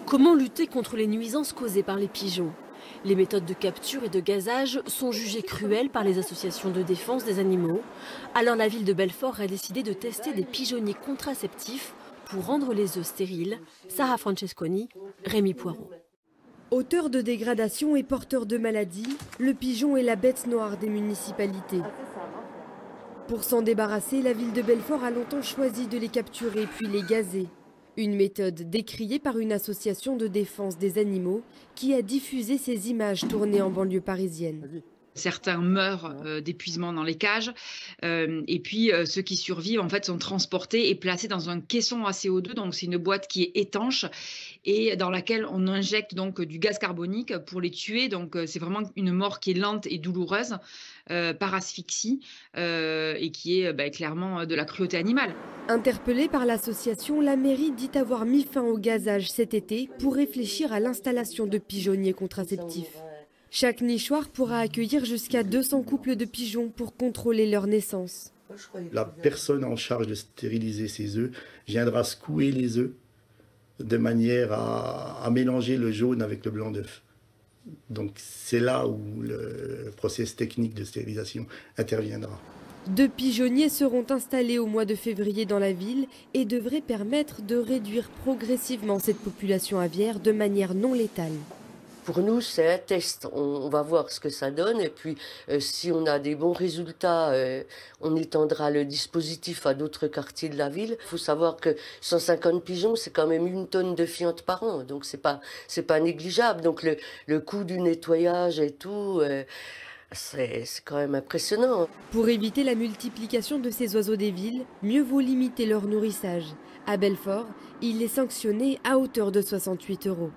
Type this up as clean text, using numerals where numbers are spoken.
Comment lutter contre les nuisances causées par les pigeons? Les méthodes de capture et de gazage sont jugées cruelles par les associations de défense des animaux. Alors la ville de Belfort a décidé de tester des pigeonniers contraceptifs pour rendre les œufs stériles. Sarah Francesconi, Rémi Poirot. Auteur de dégradation et porteur de maladies, le pigeon est la bête noire des municipalités. Pour s'en débarrasser, la ville de Belfort a longtemps choisi de les capturer puis les gazer. Une méthode décriée par une association de défense des animaux qui a diffusé ces images tournées en banlieue parisienne. Certains meurent d'épuisement dans les cages et puis ceux qui survivent en fait sont transportés et placés dans un caisson à CO2, donc c'est une boîte qui est étanche et dans laquelle on injecte donc du gaz carbonique pour les tuer. Donc c'est vraiment une mort qui est lente et douloureuse par asphyxie et qui est clairement de la cruauté animale. Interpellée par l'association, la mairie dit avoir mis fin au gazage cet été pour réfléchir à l'installation de pigeonniers contraceptifs. Chaque nichoir pourra accueillir jusqu'à 200 couples de pigeons pour contrôler leur naissance. La personne en charge de stériliser ces œufs viendra secouer les œufs de manière à mélanger le jaune avec le blanc d'œuf. Donc c'est là où le process technique de stérilisation interviendra. 2 pigeonniers seront installés au mois de février dans la ville et devraient permettre de réduire progressivement cette population aviaire de manière non létale. Pour nous, c'est un test. On va voir ce que ça donne. Et puis, si on a des bons résultats, on étendra le dispositif à d'autres quartiers de la ville. Il faut savoir que 150 pigeons, c'est quand même 1 tonne de fientes par an. Donc, c'est pas négligeable. Donc, le coût du nettoyage et tout, c'est quand même impressionnant. Pour éviter la multiplication de ces oiseaux des villes, mieux vaut limiter leur nourrissage. À Belfort, il est sanctionné à hauteur de 68 €.